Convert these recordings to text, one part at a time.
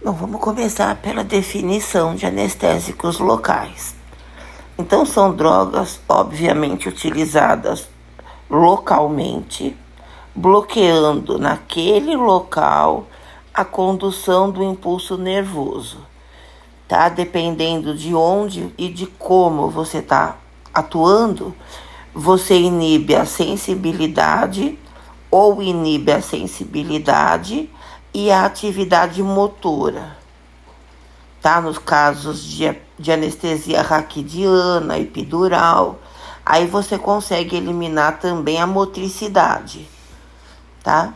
Bom, vamos começar pela definição de anestésicos locais. Então, são drogas, obviamente, utilizadas localmente, bloqueando naquele local a condução do impulso nervoso, tá? Dependendo de onde e de como você está atuando, você inibe a sensibilidade ou inibe a sensibilidade e a atividade motora, tá? Nos casos de anestesia raquidiana, epidural, aí você consegue eliminar também a motricidade, tá?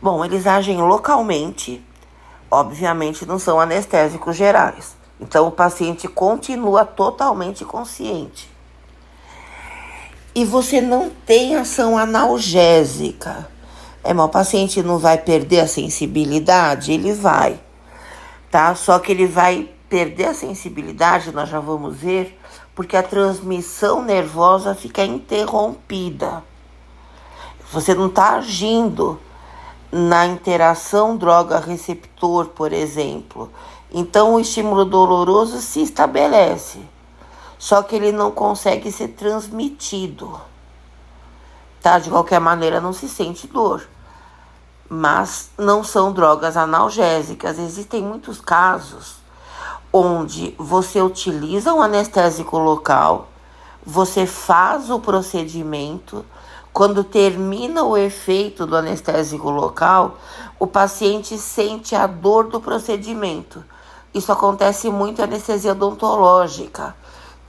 Bom, eles agem localmente, obviamente não são anestésicos gerais. Então o paciente continua totalmente consciente. E você não tem ação analgésica. Mas o paciente não vai perder a sensibilidade? Ele vai, tá? Só que ele vai perder a sensibilidade, nós já vamos ver, porque a transmissão nervosa fica interrompida. Você não está agindo na interação droga-receptor, por exemplo. Então, o estímulo doloroso se estabelece, só que ele não consegue ser transmitido, tá? De qualquer maneira, não se sente dor, mas não são drogas analgésicas. Existem muitos casos onde você utiliza um anestésico local, você faz o procedimento, quando termina o efeito do anestésico local, o paciente sente a dor do procedimento. Isso acontece muito em anestesia odontológica.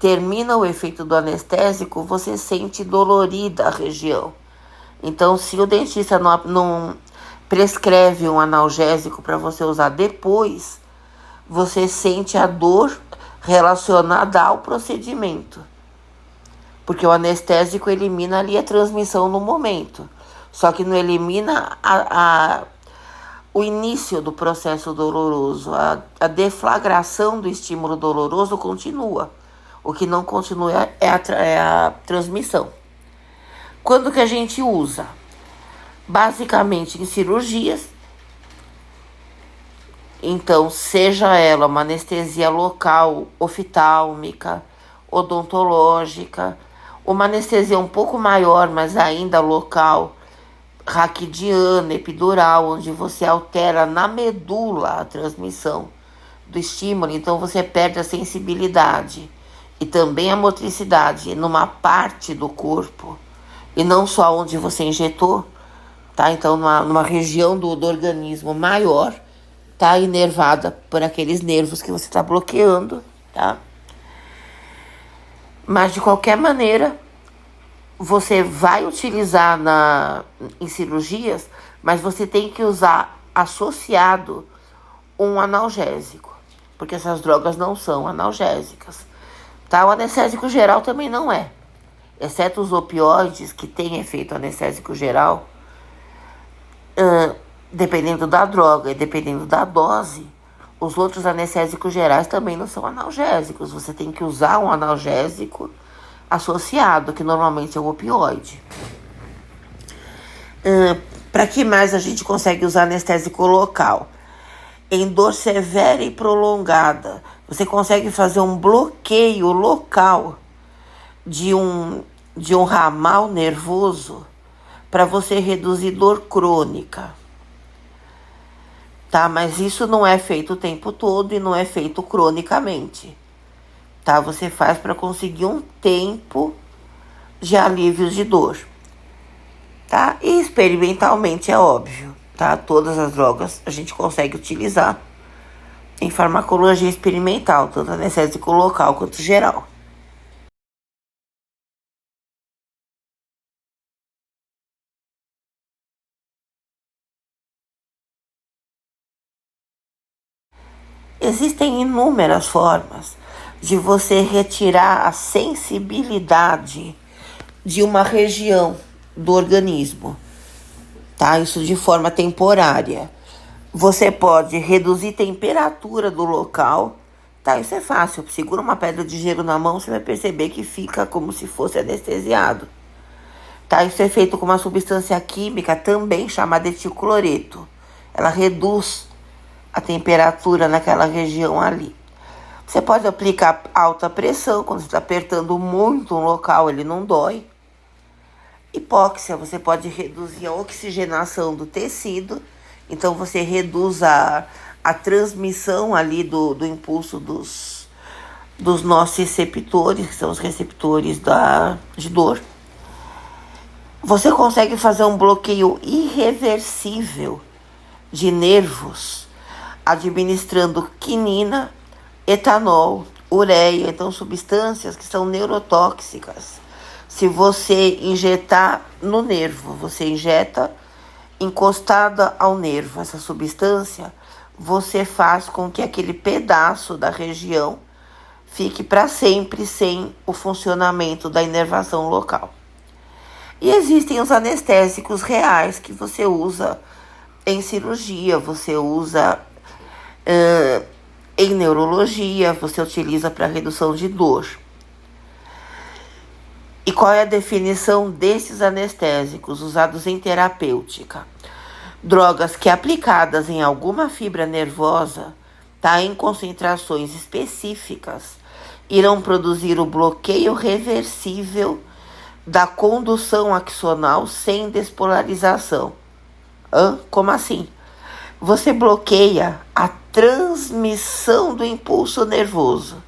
Termina o efeito do anestésico, você sente dolorida a região. Então, se o dentista não prescreve um analgésico para você usar depois, você sente a dor relacionada ao procedimento. Porque o anestésico elimina ali a transmissão no momento. Só que não elimina o início do processo doloroso. A deflagração do estímulo doloroso continua. O que não continua é a transmissão. Quando que a gente usa? Basicamente em cirurgias. Então, seja ela uma anestesia local, oftálmica, odontológica, uma anestesia um pouco maior, mas ainda local, raquidiana, epidural, onde você altera na medula a transmissão do estímulo, então você perde a sensibilidade e também a motricidade numa parte do corpo, e não só onde você injetou, tá? Então, numa região do organismo maior, tá inervada por aqueles nervos que você está bloqueando, tá? Mas, de qualquer maneira, você vai utilizar em cirurgias, mas você tem que usar associado um analgésico, porque essas drogas não são analgésicas, tá? O anestésico geral também não é, exceto os opioides, que têm efeito anestésico geral. Dependendo da droga e dependendo da dose, os outros anestésicos gerais também não são analgésicos. Você tem que usar um analgésico associado, que normalmente é o opioide. Para que mais a gente consegue usar anestésico local? Em dor severa e prolongada, você consegue fazer um bloqueio local de um ramal nervoso para você reduzir dor crônica. Tá? Mas isso não é feito o tempo todo e não é feito cronicamente, tá? Você faz para conseguir um tempo de alívio de dor, tá? E experimentalmente é óbvio, tá? Todas as drogas a gente consegue utilizar em farmacologia experimental, tanto anestésico local quanto geral. Existem inúmeras formas de você retirar a sensibilidade de uma região do organismo, tá? Isso de forma temporária. Você pode reduzir a temperatura do local, tá? Isso é fácil. Segura uma pedra de gelo na mão, você vai perceber que fica como se fosse anestesiado. Tá? Isso é feito com uma substância química também chamada etilcloreto. Ela reduz a temperatura naquela região ali. Você pode aplicar alta pressão, quando você está apertando muito um local, ele não dói. Hipóxia, você pode reduzir a oxigenação do tecido, então você reduz a transmissão ali do impulso dos nociceptores, que são os receptores de dor. Você consegue fazer um bloqueio irreversível de nervos, administrando quinina, etanol, ureia, então substâncias que são neurotóxicas. Se você injetar no nervo, você injeta encostada ao nervo essa substância, você faz com que aquele pedaço da região fique para sempre sem o funcionamento da inervação local. E existem os anestésicos reais que você usa em cirurgia, você usa em neurologia, você utiliza para redução de dor. E qual é a definição desses anestésicos usados em terapêutica? Drogas que aplicadas em alguma fibra nervosa, tá, em concentrações específicas, irão produzir o bloqueio reversível da condução axonal sem despolarização. Como assim? Você bloqueia a transmissão do impulso nervoso.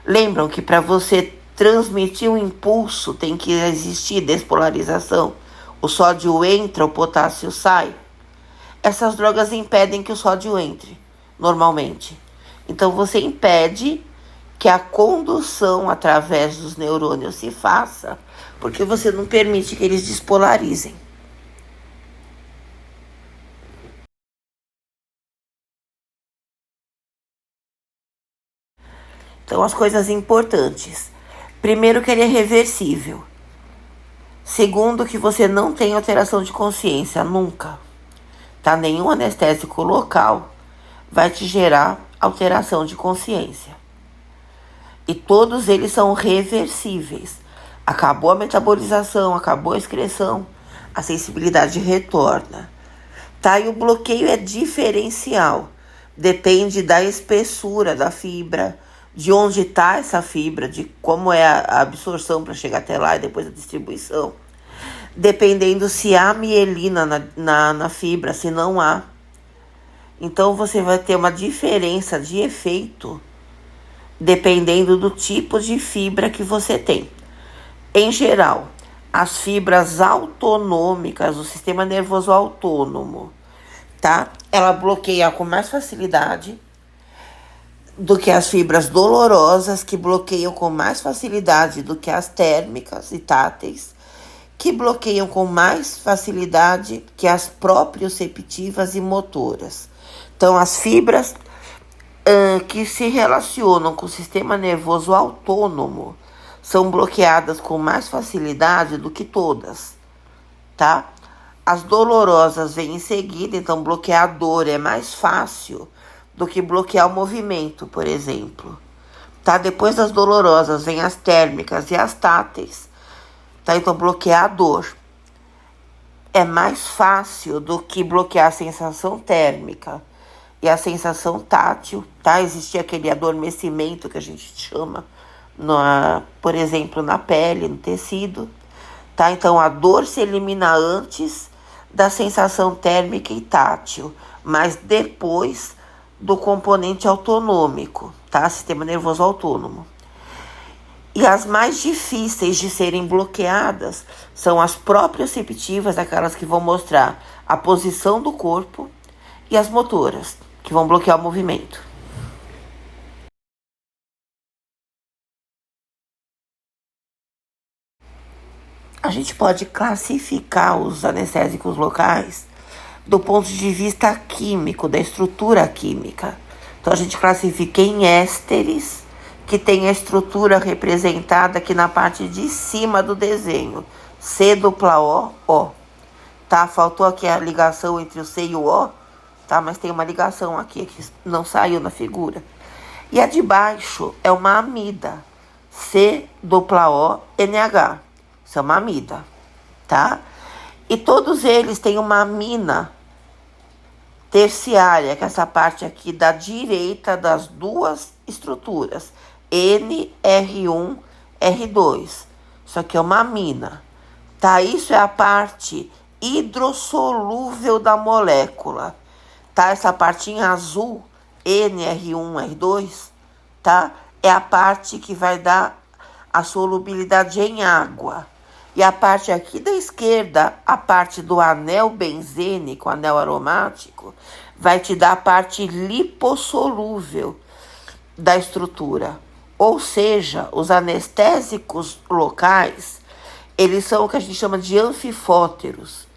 Lembram que para você transmitir um impulso tem que existir despolarização? O sódio entra, o potássio sai. Essas drogas impedem que o sódio entre, normalmente. Então você impede que a condução através dos neurônios se faça, porque você não permite que eles despolarizem. Então, as coisas importantes. Primeiro, que ele é reversível. Segundo, que você não tem alteração de consciência, nunca. Tá? Nenhum anestésico local vai te gerar alteração de consciência. E todos eles são reversíveis. Acabou a metabolização, acabou a excreção, a sensibilidade retorna. Tá? E o bloqueio é diferencial. Depende da espessura da fibra, de onde está essa fibra, de como é a absorção para chegar até lá e depois a distribuição. Dependendo se há mielina na fibra, se não há. Então você vai ter uma diferença de efeito dependendo do tipo de fibra que você tem. Em geral, as fibras autonômicas, o sistema nervoso autônomo, tá? Ela bloqueia com mais facilidade do que as fibras dolorosas, que bloqueiam com mais facilidade do que as térmicas e táteis, que bloqueiam com mais facilidade que as proprioceptivas e motoras. Então, as fibras que se relacionam com o sistema nervoso autônomo são bloqueadas com mais facilidade do que todas, tá? As dolorosas vêm em seguida, então bloquear a dor é mais fácil do que bloquear o movimento, por exemplo. Tá? Depois das dolorosas vem as térmicas e as táteis. Tá? Então bloquear a dor é mais fácil do que bloquear a sensação térmica e a sensação tátil, tá? Existe aquele adormecimento que a gente chama, por exemplo, na pele, no tecido, tá? Então a dor se elimina antes da sensação térmica e tátil, mas depois do componente autonômico, tá? Sistema nervoso autônomo. E as mais difíceis de serem bloqueadas são as proprioceptivas, aquelas que vão mostrar a posição do corpo, e as motoras, que vão bloquear o movimento. A gente pode classificar os anestésicos locais do ponto de vista químico, da estrutura química. Então, a gente classifica em ésteres, que tem a estrutura representada aqui na parte de cima do desenho. C dupla O, O. Tá? Faltou aqui a ligação entre o C e o O. tá? Mas tem uma ligação aqui que não saiu na figura. E a de baixo é uma amida, COONH. Isso é uma amida, tá? E todos eles têm uma amina terciária, que é essa parte aqui da direita das duas estruturas, NR1, R2. Isso aqui é uma amina, tá? Isso é a parte hidrossolúvel da molécula, tá? Essa parte em azul, NR1, R2, tá? É a parte que vai dar a solubilidade em água. E a parte aqui da esquerda, a parte do anel benzênico, anel aromático, vai te dar a parte lipossolúvel da estrutura. Ou seja, os anestésicos locais, eles são o que a gente chama de anfifóteros.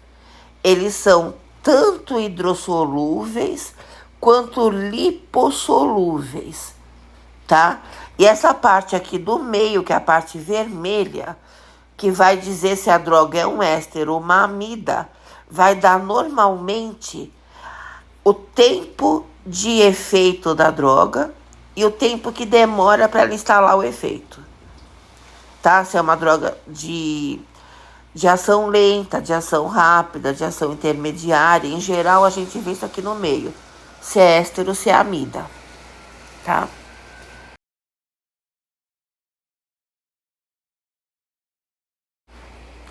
Eles são tanto hidrossolúveis quanto lipossolúveis, tá? E essa parte aqui do meio, que é a parte vermelha, que vai dizer se a droga é um éster ou uma amida, vai dar normalmente o tempo de efeito da droga e o tempo que demora para ela instalar o efeito, tá? Se é uma droga de ação lenta, de ação rápida, de ação intermediária, em geral a gente vê isso aqui no meio, se é éster ou se é amida, tá?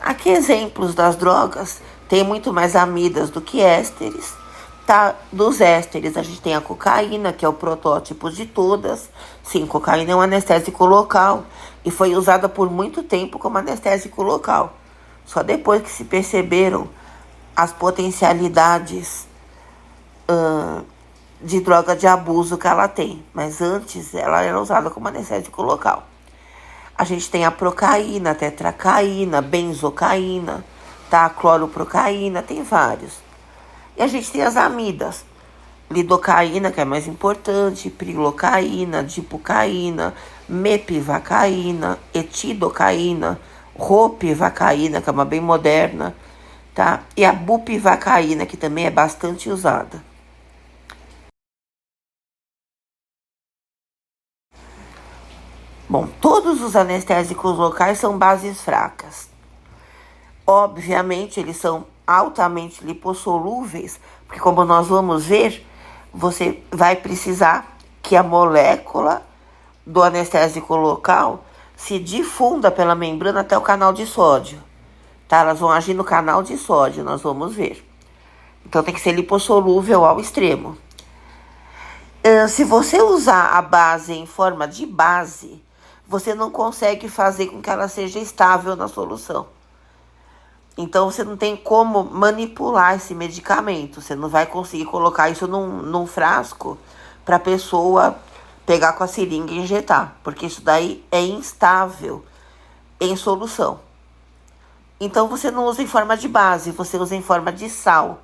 Aqui exemplos das drogas, tem muito mais amidas do que ésteres, tá? Dos ésteres a gente tem a cocaína, que é o protótipo de todas. Sim, cocaína é um anestésico local e foi usada por muito tempo como anestésico local. Só depois que se perceberam as potencialidades de droga de abuso que ela tem. Mas antes ela era usada como anestésico local. A gente tem a procaína, tetracaína, benzocaína, tá? Cloroprocaína, tem vários. E a gente tem as amidas. Lidocaína, que é mais importante, prilocaína, dipucaína, mepivacaína, etidocaína, ropivacaína, que é uma bem moderna, tá? E a bupivacaína, que também é bastante usada. Bom, todos os anestésicos locais são bases fracas. Obviamente, eles são altamente lipossolúveis, porque como nós vamos ver, você vai precisar que a molécula do anestésico local se difunda pela membrana até o canal de sódio, tá? Elas vão agir no canal de sódio, nós vamos ver. Então tem que ser lipossolúvel ao extremo. Se você usar a base em forma de base, você não consegue fazer com que ela seja estável na solução. Então, você não tem como manipular esse medicamento. Você não vai conseguir colocar isso num frasco para a pessoa pegar com a seringa e injetar. Porque isso daí é instável em solução. Então, você não usa em forma de base, você usa em forma de sal.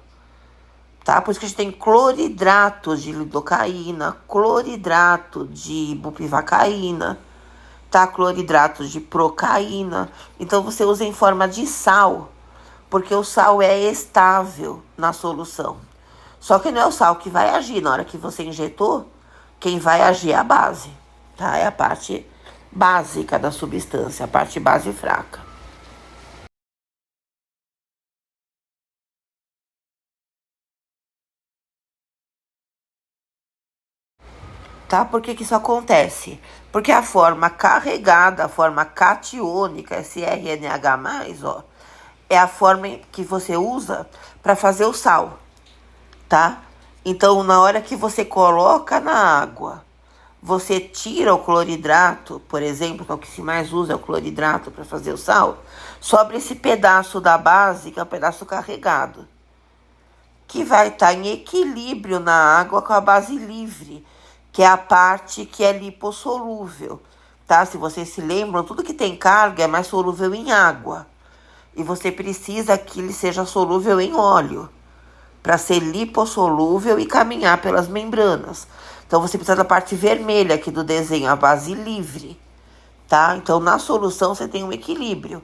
Tá? Por isso que a gente tem cloridrato de lidocaína, cloridrato de bupivacaína, tá? Cloridrato de procaína. Então, você usa em forma de sal, porque o sal é estável na solução. Só que não é o sal que vai agir. Na hora que você injetou, quem vai agir é a base, tá? É a parte básica da substância, a parte base fraca. Tá? Por que isso acontece? Porque a forma carregada, a forma catiônica, esse RNH+, ó, é a forma que você usa para fazer o sal, tá? Então, na hora que você coloca na água, você tira o cloridrato, por exemplo, que é o que se mais usa é o cloridrato para fazer o sal, sobra esse pedaço da base, que é um pedaço carregado, que vai estar em equilíbrio na água com a base livre, que é a parte que é lipossolúvel, tá? Se vocês se lembram, tudo que tem carga é mais solúvel em água. E você precisa que ele seja solúvel em óleo, para ser lipossolúvel e caminhar pelas membranas. Então, você precisa da parte vermelha aqui do desenho, a base livre, tá? Então, na solução, você tem um equilíbrio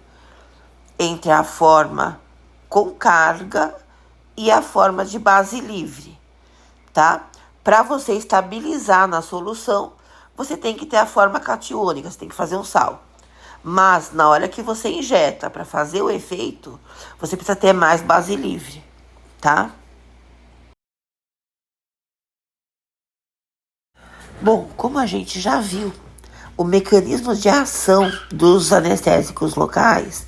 entre a forma com carga e a forma de base livre, tá? Para você estabilizar na solução, você tem que ter a forma catiônica, você tem que fazer um sal. Mas na hora que você injeta para fazer o efeito, você precisa ter mais base livre, tá? Bom, como a gente já viu, o mecanismo de ação dos anestésicos locais,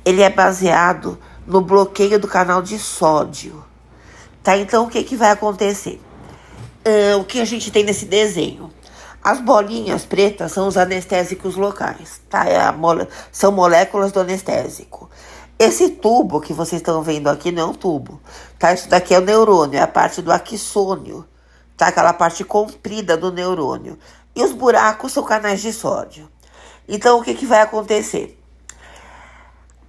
ele é baseado no bloqueio do canal de sódio, tá? Então, o que que vai acontecer? O que a gente tem nesse desenho? As bolinhas pretas são os anestésicos locais, tá? São moléculas do anestésico. Esse tubo que vocês estão vendo aqui não é um tubo, tá? Isso daqui é o neurônio, é a parte do axônio, tá? Aquela parte comprida do neurônio. E os buracos são canais de sódio. Então, o que que vai acontecer?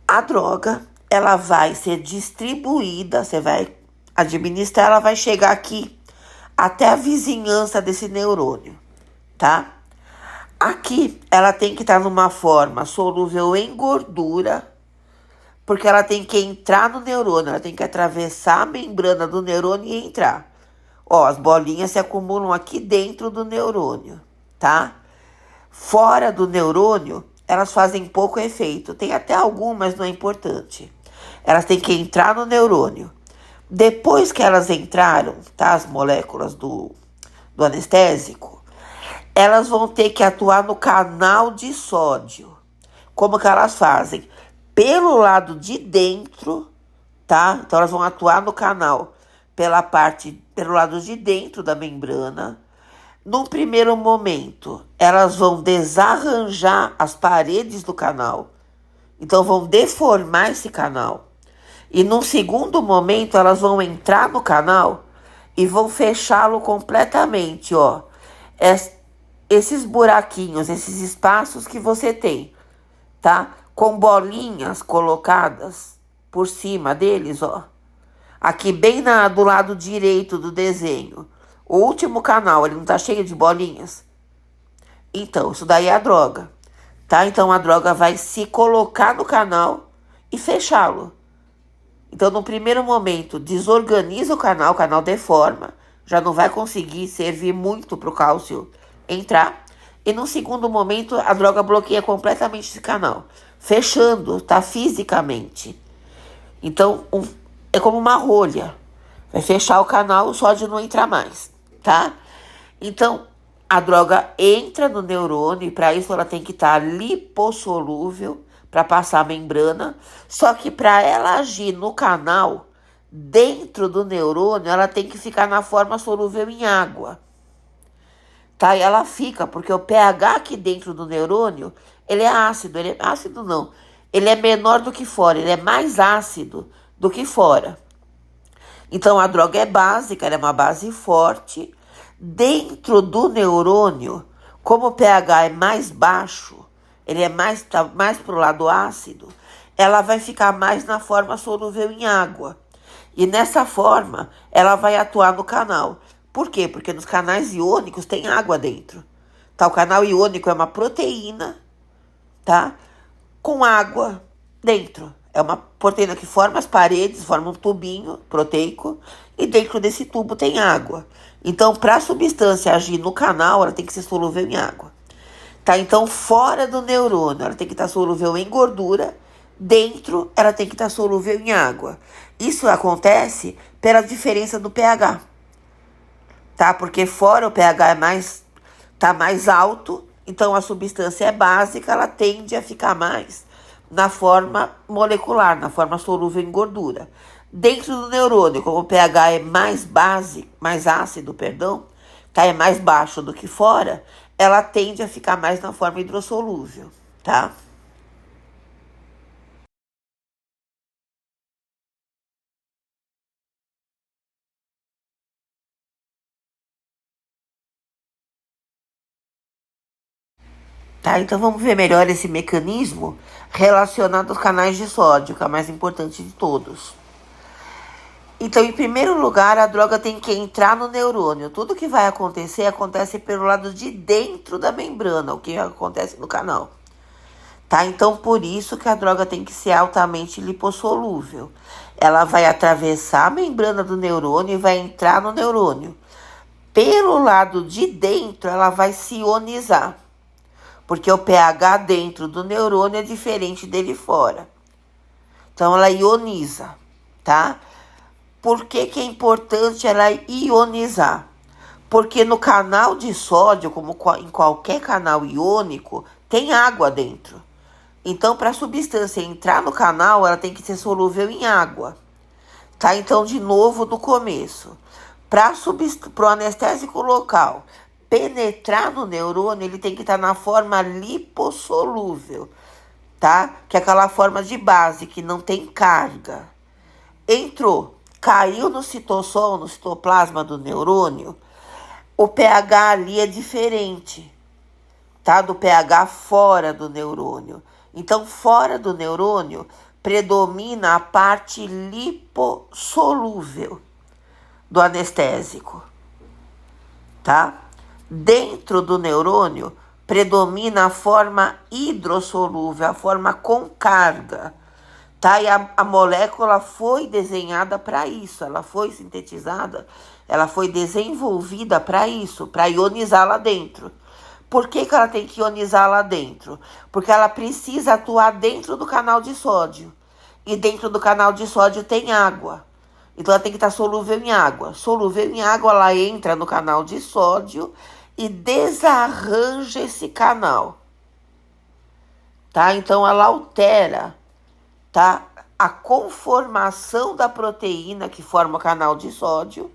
A droga, ela vai ser distribuída, você vai administrar, ela vai chegar aqui até a vizinhança desse neurônio, tá? Aqui, ela tem que estar numa forma solúvel em gordura, porque ela tem que entrar no neurônio, ela tem que atravessar a membrana do neurônio e entrar. Ó, as bolinhas se acumulam aqui dentro do neurônio, tá? Fora do neurônio, elas fazem pouco efeito. Tem até algumas, não é importante. Elas têm que entrar no neurônio. Depois que elas entraram, tá? As moléculas do anestésico, elas vão ter que atuar no canal de sódio. Como que elas fazem? Pelo lado de dentro, tá? Então elas vão atuar no canal pelo lado de dentro da membrana. Num primeiro momento, elas vão desarranjar as paredes do canal. Então vão deformar esse canal. E num segundo momento, elas vão entrar no canal e vão fechá-lo completamente, ó. Esses buraquinhos, esses espaços que você tem, tá? Com bolinhas colocadas por cima deles, ó. Aqui bem do lado direito do desenho. O último canal, ele não tá cheio de bolinhas? Então, isso daí é a droga, tá? Então, a droga vai se colocar no canal e fechá-lo. Então, no primeiro momento, desorganiza o canal deforma, já não vai conseguir servir muito para o cálcio entrar. E no segundo momento, a droga bloqueia completamente esse canal, fechando, tá? Fisicamente. Então, é como uma rolha. Vai fechar o canal, o sódio não entra mais, tá? Então, a droga entra no neurônio e para isso ela tem que estar lipossolúvel para passar a membrana. Só que para ela agir no canal, dentro do neurônio, ela tem que ficar na forma solúvel em água. Tá? E ela fica, porque o pH aqui dentro do neurônio, ele é ácido. Ele é ácido não, ele é menor do que fora, ele é mais ácido do que fora. Então a droga é básica, ela é uma base forte. Dentro do neurônio, como o pH é mais baixo, ele é tá mais para o lado ácido, ela vai ficar mais na forma solúvel em água. E nessa forma, ela vai atuar no canal. Por quê? Porque nos canais iônicos tem água dentro. Tá? O canal iônico é uma proteína, tá? Com água dentro. É uma proteína que forma as paredes, forma um tubinho proteico, e dentro desse tubo tem água. Então, para a substância agir no canal, ela tem que ser solúvel em água. Tá? Então, fora do neurônio, ela tem que estar solúvel em gordura. Dentro, ela tem que estar solúvel em água. Isso acontece pela diferença do pH. Tá? Porque fora o pH tá mais alto, então a substância é básica, ela tende a ficar mais na forma molecular, na forma solúvel em gordura. Dentro do neurônio, como o pH é mais ácido, tá? É mais baixo do que fora, ela tende a ficar mais na forma hidrossolúvel, tá? Tá? Então vamos ver melhor esse mecanismo relacionado aos canais de sódio, que é o mais importante de todos. Então, em primeiro lugar, a droga tem que entrar no neurônio. Tudo que vai acontecer, acontece pelo lado de dentro da membrana, o que acontece no canal. Tá? Então, por isso que a droga tem que ser altamente lipossolúvel. Ela vai atravessar a membrana do neurônio e vai entrar no neurônio. Pelo lado de dentro, ela vai se ionizar, porque o pH dentro do neurônio é diferente dele fora. Então, ela ioniza, tá? Por que que é importante ela ionizar? Porque no canal de sódio, como em qualquer canal iônico, tem água dentro. Então, para a substância entrar no canal, ela tem que ser solúvel em água. Tá? Então, de novo, do começo. Para o anestésico local penetrar no neurônio, ele tem que estar na forma lipossolúvel, tá? Que é aquela forma de base, que não tem carga. Entrou, caiu no citosol, no citoplasma do neurônio, o pH ali é diferente, tá? Do pH fora do neurônio. Então, fora do neurônio, predomina a parte lipossolúvel do anestésico, tá? Dentro do neurônio, predomina a forma hidrossolúvel, a forma com carga, tá? E a molécula foi desenhada para isso, ela foi sintetizada, ela foi desenvolvida para isso, para ionizar lá dentro. Por que que ela tem que ionizar lá dentro? Porque ela precisa atuar dentro do canal de sódio. E dentro do canal de sódio tem água. Então, ela tem que estar solúvel em água. Solúvel em água, ela entra no canal de sódio e desarranja esse canal. Tá? Então, ela altera, tá? A conformação da proteína que forma o canal de sódio.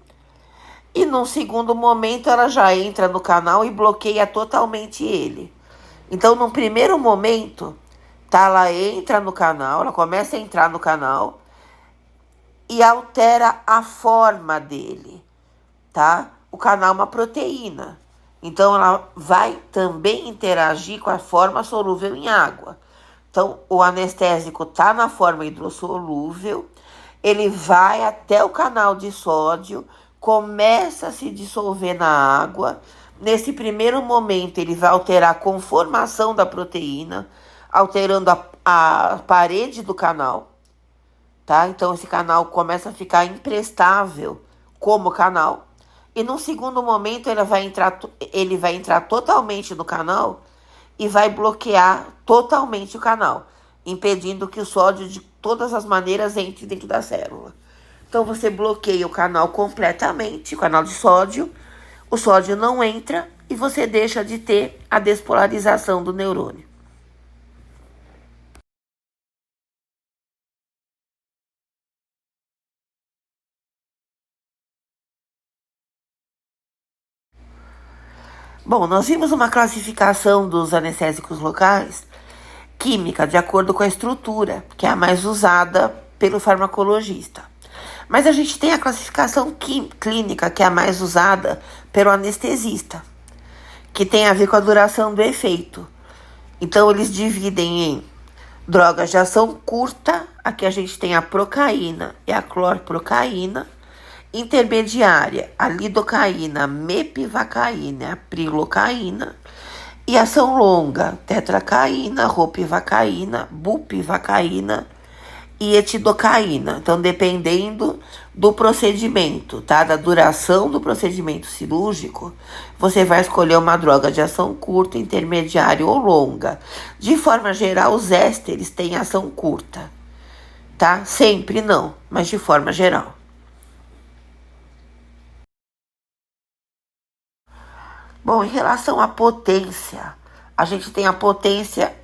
E, num segundo momento, ela já entra no canal e bloqueia totalmente ele. Então, num primeiro momento, tá? Ela entra no canal, ela começa a entrar no canal e altera a forma dele, tá? O canal é uma proteína. Então, ela vai também interagir com a forma solúvel em água. Então, o anestésico tá na forma hidrossolúvel, ele vai até o canal de sódio, começa a se dissolver na água. Nesse primeiro momento, ele vai alterar a conformação da proteína, alterando a parede do canal, tá? Então, esse canal começa a ficar imprestável como canal. E num segundo momento, ele vai entrar totalmente no canal e vai bloquear totalmente o canal, impedindo que o sódio, de todas as maneiras, entre dentro da célula. Então, você bloqueia o canal completamente, o canal de sódio, o sódio não entra e você deixa de ter a despolarização do neurônio. Bom, nós vimos uma classificação dos anestésicos locais química, de acordo com a estrutura, que é a mais usada pelo farmacologista. Mas a gente tem a classificação clínica, que é a mais usada pelo anestesista, que tem a ver com a duração do efeito. Então, eles dividem em drogas de ação curta, aqui a gente tem a procaína e a clorprocaína, intermediária, a lidocaína, mepivacaína, a prilocaína, e ação longa, tetracaína, ropivacaína, bupivacaína e etidocaína. Então, dependendo do procedimento, tá? Da duração do procedimento cirúrgico, você vai escolher uma droga de ação curta, intermediária ou longa. De forma geral, os ésteres têm ação curta, tá? Sempre não, mas de forma geral. Bom, em relação à potência, a gente tem a potência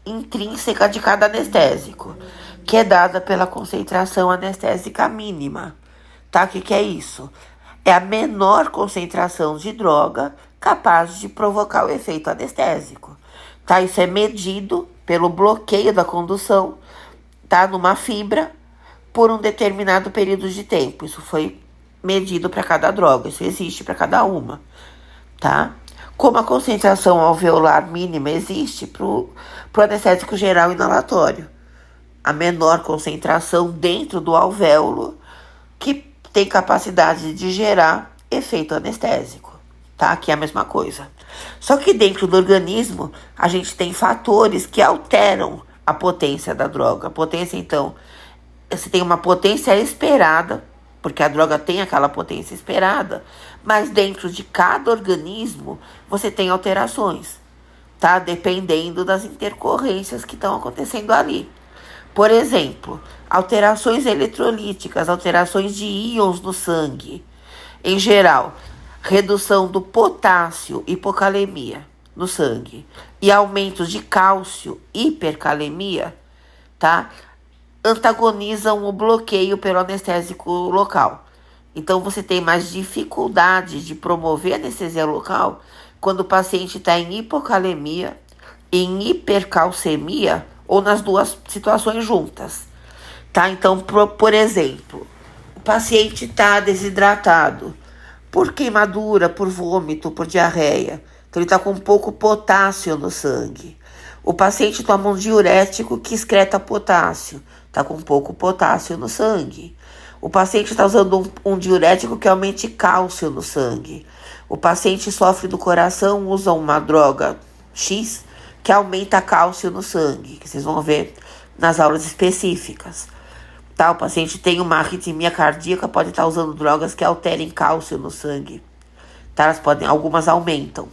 intrínseca de cada anestésico, que é dada pela concentração anestésica mínima, tá? O que é isso? É a menor concentração de droga capaz de provocar o efeito anestésico, tá? Isso é medido pelo bloqueio da condução, tá? Numa fibra por um determinado período de tempo. Isso foi medido para cada droga, isso existe para cada uma, tá? Como a concentração alveolar mínima existe para o anestésico geral inalatório. A menor concentração dentro do alvéolo que tem capacidade de gerar efeito anestésico, tá? Aqui é a mesma coisa. Só que dentro do organismo, a gente tem fatores que alteram a potência da droga. A potência, então, você tem uma potência esperada porque a droga tem aquela potência esperada, mas dentro de cada organismo você tem alterações, tá? Dependendo das intercorrências que estão acontecendo ali. Por exemplo, alterações eletrolíticas, alterações de íons no sangue. Em geral, redução do potássio, hipocalemia no sangue, e aumentos de cálcio, hipercalemia, tá? Antagonizam o bloqueio pelo anestésico local. Então, você tem mais dificuldade de promover anestesia local quando o paciente está em hipocalemia, em hipercalcemia ou nas duas situações juntas, tá? Então, por exemplo, o paciente está desidratado por queimadura, por vômito, por diarreia. Então, ele está com pouco potássio no sangue. O paciente toma um diurético que excreta potássio. Está com pouco potássio no sangue. O paciente está usando um diurético que aumente cálcio no sangue. O paciente sofre do coração, usa uma droga X que aumenta cálcio no sangue, que vocês vão ver nas aulas específicas. Tá? O paciente tem uma arritmia cardíaca, pode estar usando drogas que alterem cálcio no sangue. Tá? Algumas aumentam.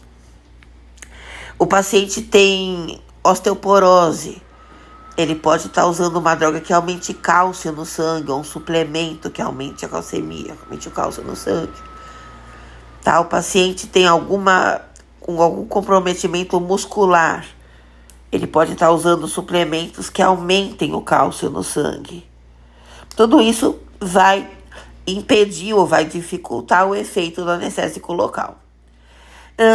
O paciente tem osteoporose. Ele pode estar usando uma droga que aumente cálcio no sangue, ou um suplemento que aumente a calcemia, aumente o cálcio no sangue. Tá? O paciente tem algum comprometimento muscular. Ele pode estar usando suplementos que aumentem o cálcio no sangue. Tudo isso vai impedir ou vai dificultar o efeito do anestésico local.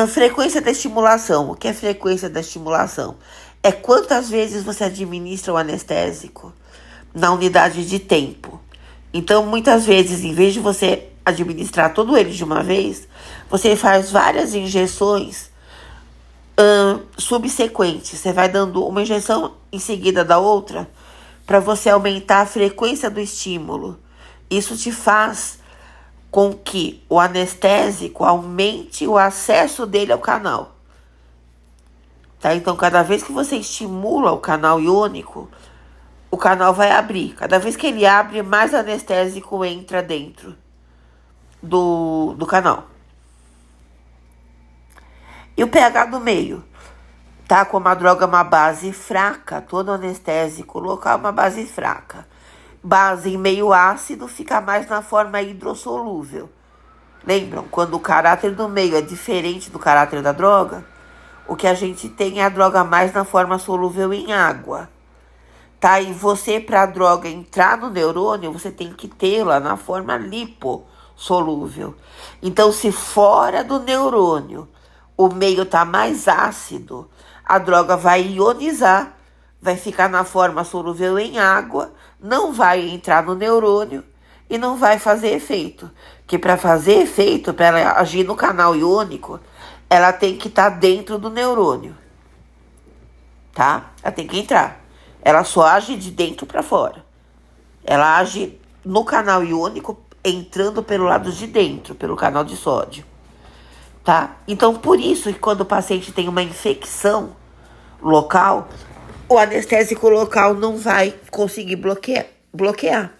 Frequência da estimulação. O que é frequência da estimulação? É quantas vezes você administra o anestésico na unidade de tempo. Então, muitas vezes, em vez de você administrar todo ele de uma vez, você faz várias injeções subsequentes. Você vai dando uma injeção em seguida da outra para você aumentar a frequência do estímulo. Isso te faz com que o anestésico aumente o acesso dele ao canal. Tá? Então, cada vez que você estimula o canal iônico, o canal vai abrir. Cada vez que ele abre, mais anestésico entra dentro do canal. E o pH do meio? Tá? Como a droga é uma base fraca, todo anestésico local é uma base fraca. Base em meio ácido fica mais na forma hidrossolúvel. Lembram? Quando o caráter do meio é diferente do caráter da droga, o que a gente tem é a droga mais na forma solúvel em água. Tá? E você, para a droga entrar no neurônio, você tem que tê-la na forma lipossolúvel. Então, se fora do neurônio o meio está mais ácido, a droga vai ionizar, vai ficar na forma solúvel em água, não vai entrar no neurônio e não vai fazer efeito. Que para fazer efeito, para ela agir no canal iônico, ela tem que estar dentro do neurônio. Tá? Ela tem que entrar. Ela só age de dentro para fora. Ela age no canal iônico, entrando pelo lado de dentro, pelo canal de sódio. Tá? Então, por isso que quando o paciente tem uma infecção local, o anestésico local não vai conseguir bloquear.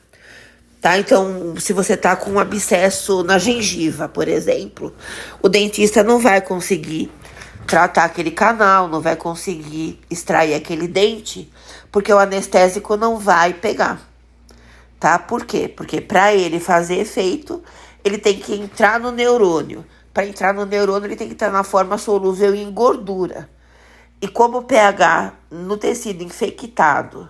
Tá? Então, se você está com um abscesso na gengiva, por exemplo, o dentista não vai conseguir tratar aquele canal, não vai conseguir extrair aquele dente, porque o anestésico não vai pegar. Tá? Por quê? Porque para ele fazer efeito, ele tem que entrar no neurônio. Para entrar no neurônio, ele tem que estar na forma solúvel em gordura. E como o pH no tecido infectado,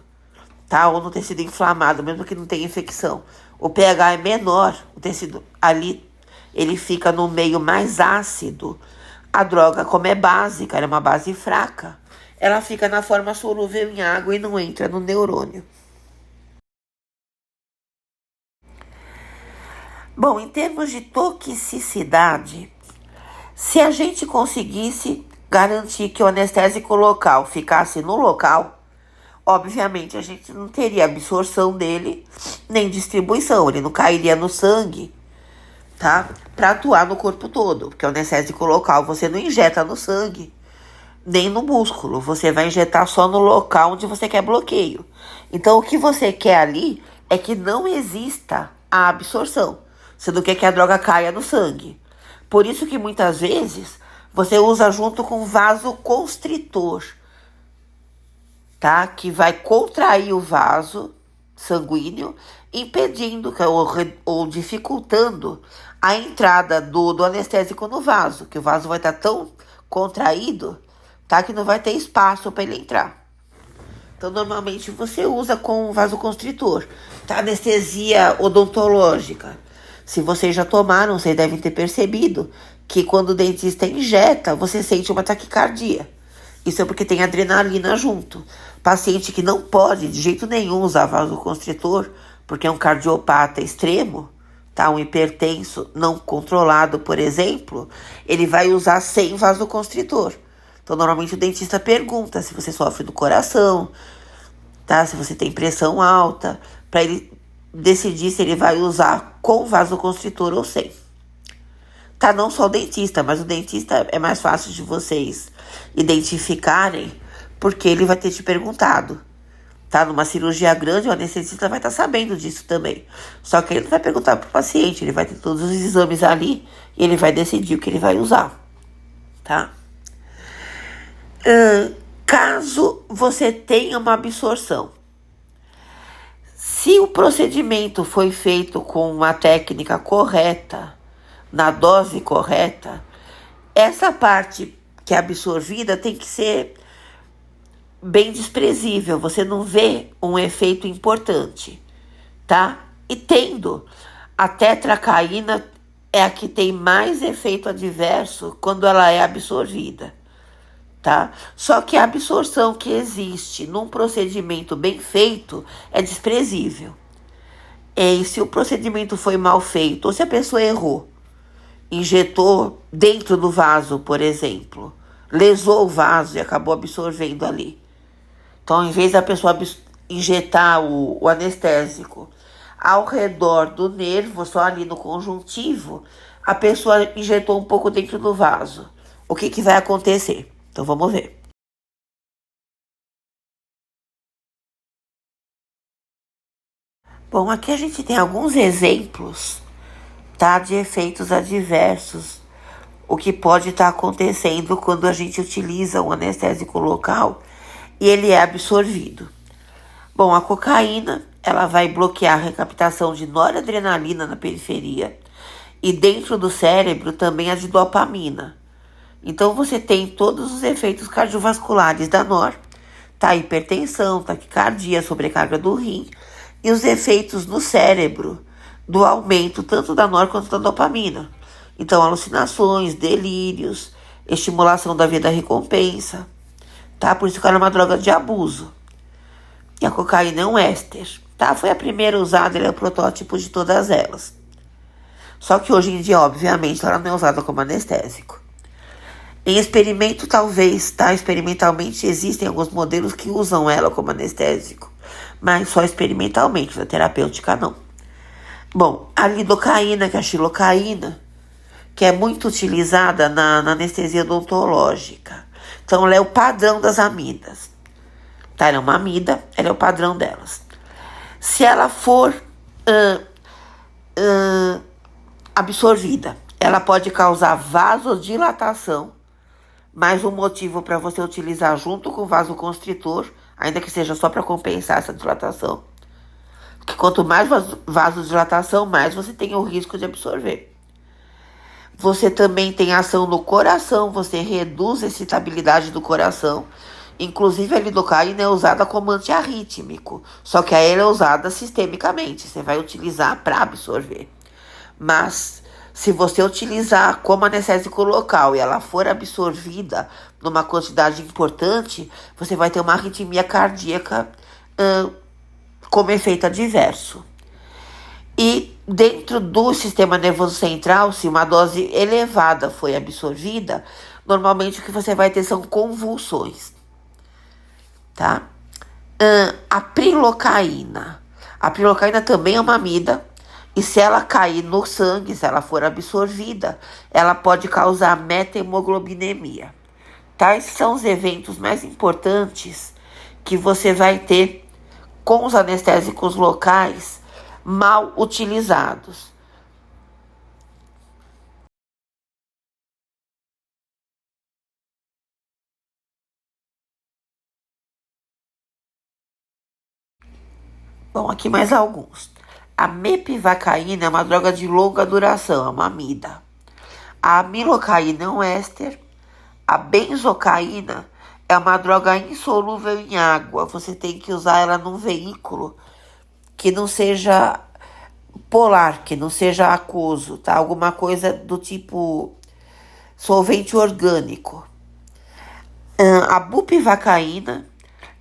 tá? Ou no tecido inflamado, mesmo que não tenha infecção, o pH é menor, o tecido ali, ele fica no meio mais ácido. A droga, como é básica, ela é uma base fraca, ela fica na forma solúvel em água e não entra no neurônio. Bom, em termos de toxicidade, se a gente conseguisse garantir que o anestésico local ficasse no local, obviamente a gente não teria absorção dele, nem distribuição, ele não cairia no sangue, tá? Para atuar no corpo todo, porque o anestésico local você não injeta no sangue, nem no músculo, você vai injetar só no local onde você quer bloqueio. Então, o que você quer ali é que não exista a absorção. Você não quer que a droga caia no sangue. Por isso que muitas vezes você usa junto com vasoconstritor, tá? Que vai contrair o vaso sanguíneo, impedindo ou dificultando a entrada do anestésico no vaso, que o vaso vai estar tão contraído, tá? Que não vai ter espaço para ele entrar. Então, normalmente você usa com vasoconstritor, tá? Anestesia odontológica. Se vocês já tomaram, vocês devem ter percebido que quando o dentista injeta, você sente uma taquicardia. Isso é porque tem adrenalina junto. Paciente que não pode de jeito nenhum usar vasoconstritor, porque é um cardiopata extremo, tá? Um hipertenso não controlado, por exemplo, ele vai usar sem vasoconstritor. Então, normalmente o dentista pergunta se você sofre do coração, tá? Se você tem pressão alta, para ele decidir se ele vai usar com vasoconstritor ou sem. Tá? Não só o dentista, mas o dentista é mais fácil de vocês identificarem, porque ele vai ter te perguntado. Tá? Numa cirurgia grande, o anestesista vai estar sabendo disso também. Só que ele não vai perguntar pro paciente, ele vai ter todos os exames ali e ele vai decidir o que ele vai usar. Tá? Caso você tenha uma absorção, se o procedimento foi feito com uma técnica correta, na dose correta, essa parte que é absorvida tem que ser bem desprezível. Você não vê um efeito importante, tá? E tendo a tetracaína é a que tem mais efeito adverso quando ela é absorvida. Tá? Só que a absorção que existe num procedimento bem feito é desprezível. E se o procedimento foi mal feito, ou se a pessoa errou, injetou dentro do vaso, por exemplo, lesou o vaso e acabou absorvendo ali. Então, em vez da pessoa injetar o anestésico ao redor do nervo, só ali no conjuntivo, a pessoa injetou um pouco dentro do vaso. O que vai acontecer? Então, vamos ver. Bom, aqui a gente tem alguns exemplos, tá, de efeitos adversos. O que pode estar acontecendo quando a gente utiliza um anestésico local e ele é absorvido. Bom, a cocaína, ela vai bloquear a recaptação de noradrenalina na periferia e dentro do cérebro também a de dopamina. Então, você tem todos os efeitos cardiovasculares da NOR, tá? Hipertensão, taquicardia, sobrecarga do rim, e os efeitos no cérebro do aumento tanto da NOR quanto da dopamina. Então, alucinações, delírios, estimulação da via da recompensa, tá? Por isso que ela é uma droga de abuso. E a cocaína é um éster, tá? Foi a primeira usada, ele é o protótipo de todas elas. Só que hoje em dia, obviamente, ela não é usada como anestésico. Em experimento, talvez, tá? Experimentalmente, existem alguns modelos que usam ela como anestésico, mas só experimentalmente, na terapêutica não. Bom, a lidocaína, que é a xilocaína, que é muito utilizada na anestesia odontológica. Então, ela é o padrão das amidas. Tá? Ela é uma amida, ela é o padrão delas. Se ela for absorvida, ela pode causar vasodilatação, mais um motivo para você utilizar junto com o vasoconstritor, ainda que seja só para compensar essa dilatação. Porque quanto mais vasodilatação, mais você tem o risco de absorver. Você também tem ação no coração, você reduz a excitabilidade do coração. Inclusive, a lidocaína é usada como antiarrítmico, só que aí ela é usada sistemicamente, você vai utilizar para absorver. Mas, se você utilizar como anestésico local e ela for absorvida numa quantidade importante, você vai ter uma arritmia cardíaca como efeito adverso. E dentro do sistema nervoso central, se uma dose elevada foi absorvida, normalmente o que você vai ter são convulsões, tá? A prilocaína. A prilocaína também é uma amida, e se ela cair no sangue, se ela for absorvida, ela pode causar metahemoglobinemia, tá? Esses são os eventos mais importantes que você vai ter com os anestésicos locais, mal utilizados. Bom, aqui mais alguns. A mepivacaína é uma droga de longa duração, é uma amida. A amilocaína é um éster. A benzocaína é uma droga insolúvel em água. Você tem que usar ela num veículo que não seja polar, que não seja aquoso, tá? Alguma coisa do tipo solvente orgânico. A bupivacaína,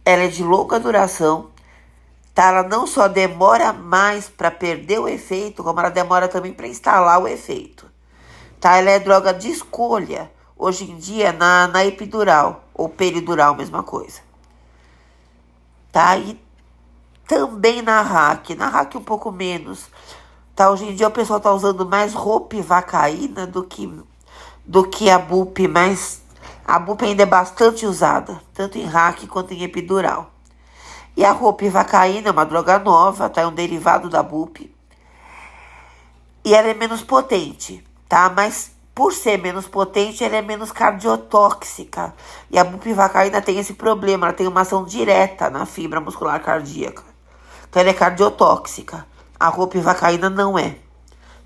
ela é de longa duração, tá? Ela não só demora mais para perder o efeito, como ela demora também para instalar o efeito, tá? Ela é droga de escolha, hoje em dia, na epidural, ou peridural, mesma coisa, tá? E também na hack um pouco menos, tá? Hoje em dia o pessoal tá usando mais ropivacaína do que a bup, mas a bup ainda é bastante usada, tanto em hack quanto em epidural. E a ropivacaína é uma droga nova, tá? É um derivado da bup. E ela é menos potente, tá? Mas por ser menos potente, ela é menos cardiotóxica. E a bupivacaína tem esse problema, ela tem uma ação direta na fibra muscular cardíaca. Então ela é cardiotóxica. A ropivacaína não é.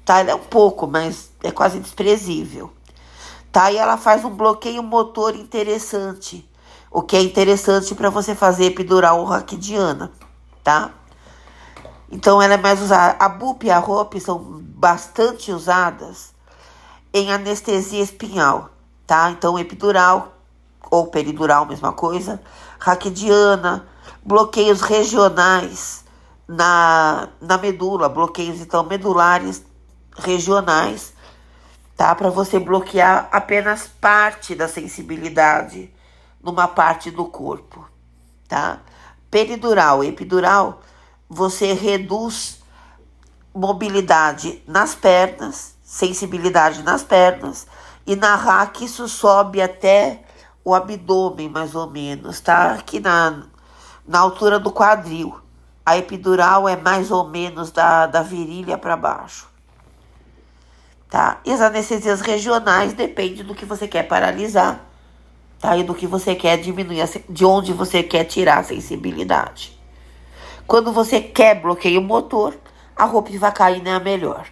Tá? Ela é um pouco, mas é quase desprezível. Tá? E ela faz um bloqueio motor interessante. O que é interessante para você fazer epidural ou raquidiana, tá? Então ela é mais usada. A bup e a ROP são bastante usadas em anestesia espinhal, tá? Então epidural ou peridural, mesma coisa. Raquidiana, bloqueios regionais na medula, bloqueios então medulares regionais, tá? Para você bloquear apenas parte da sensibilidade numa parte do corpo, tá? Peridural e epidural, você reduz mobilidade nas pernas, sensibilidade nas pernas, e na RAC isso sobe até o abdômen, mais ou menos, tá? Aqui na altura do quadril. A epidural é mais ou menos da virilha para baixo, tá? E as anestesias regionais depende do que você quer paralisar, tá? E do que você quer diminuir, de onde você quer tirar a sensibilidade. Quando você quer bloqueio motor, a ropivacaína é a melhor.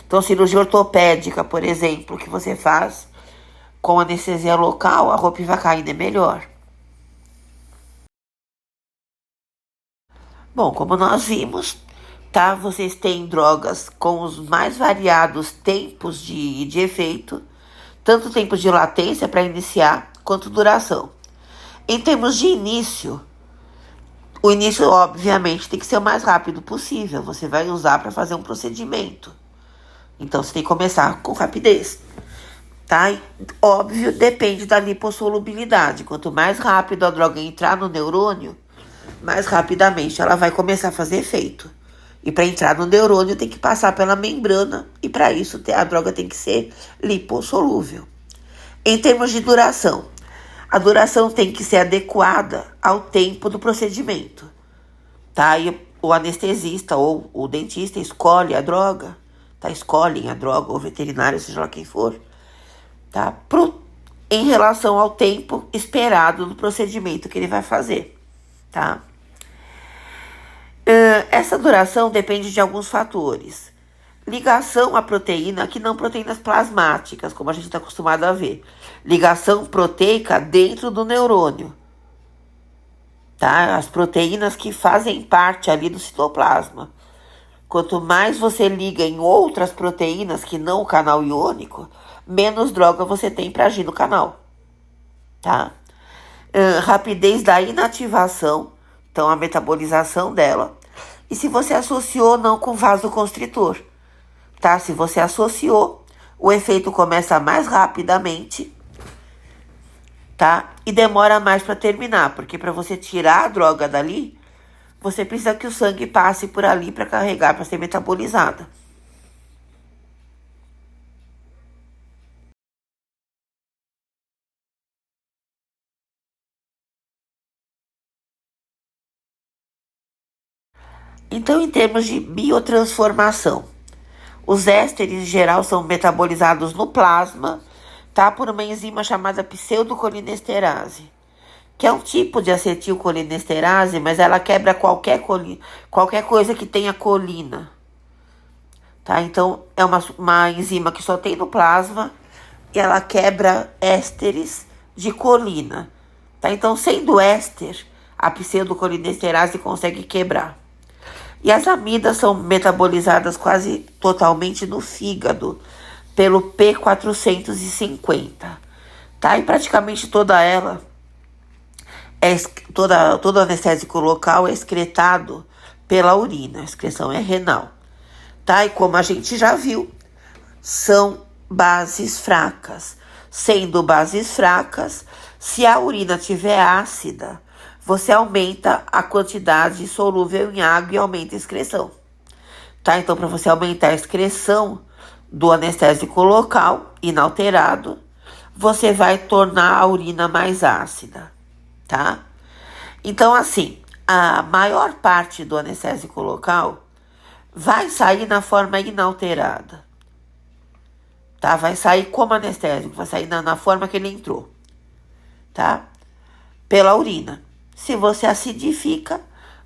Então, cirurgia ortopédica, por exemplo, que você faz com anestesia local, a ropivacaína é melhor. Bom, como nós vimos, tá? Vocês têm drogas com os mais variados tempos de efeito, tanto tempo de latência para iniciar, quanto duração. Em termos de início, o início, obviamente, tem que ser o mais rápido possível. Você vai usar para fazer um procedimento. Então, você tem que começar com rapidez, tá? E, óbvio, depende da lipossolubilidade. Quanto mais rápido a droga entrar no neurônio, mais rapidamente ela vai começar a fazer efeito. E para entrar no neurônio tem que passar pela membrana, e para isso a droga tem que ser lipossolúvel. Em termos de duração, a duração tem que ser adequada ao tempo do procedimento, tá? E o anestesista ou o dentista escolhe a droga, tá? Escolhem a droga, ou o veterinário, seja lá quem for, tá? Em relação ao tempo esperado do procedimento que ele vai fazer, tá? Essa duração depende de alguns fatores. Ligação à proteína, que não proteínas plasmáticas, como a gente está acostumado a ver. Ligação proteica dentro do neurônio, tá? As proteínas que fazem parte ali do citoplasma. Quanto mais você liga em outras proteínas que não o canal iônico, menos droga você tem para agir no canal, tá? Rapidez da inativação, então a metabolização dela. E se você associou ou não com vasoconstritor, tá? Se você associou, o efeito começa mais rapidamente, tá? E demora mais para terminar, porque para você tirar a droga dali, você precisa que o sangue passe por ali para carregar, para ser metabolizada. Então, em termos de biotransformação, os ésteres em geral são metabolizados no plasma, tá? Por uma enzima chamada pseudocolinesterase, que é um tipo de acetilcolinesterase, mas ela quebra qualquer coisa que tenha colina, tá? Então, é uma enzima que só tem no plasma e ela quebra ésteres de colina, tá? Então, sendo éster, a pseudocolinesterase consegue quebrar. E as amidas são metabolizadas quase totalmente no fígado pelo P450, tá? E praticamente toda ela, todo anestésico local é excretado pela urina, a excreção é renal, tá? E como a gente já viu, são bases fracas. Sendo bases fracas, se a urina tiver ácida, você aumenta a quantidade solúvel em água e aumenta a excreção, tá? Então, para você aumentar a excreção do anestésico local, inalterado, você vai tornar a urina mais ácida, tá? Então, assim, a maior parte do anestésico local vai sair na forma inalterada, tá? Vai sair como anestésico, vai sair na forma que ele entrou, tá? Pela urina. Se você acidifica,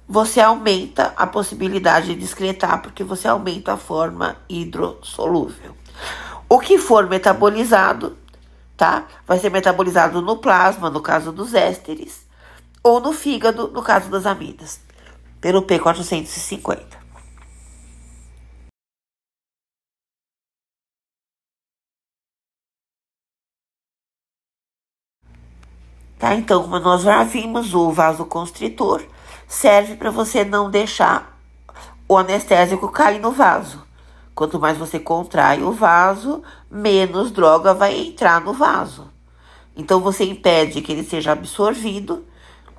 você aumenta a possibilidade de excretar, porque você aumenta a forma hidrossolúvel. O que for metabolizado, tá? Vai ser metabolizado no plasma, no caso dos ésteres, ou no fígado, no caso das amidas, pelo P450. Tá? Então, como nós já vimos, o vasoconstritor serve para você não deixar o anestésico cair no vaso. Quanto mais você contrai o vaso, menos droga vai entrar no vaso. Então, você impede que ele seja absorvido,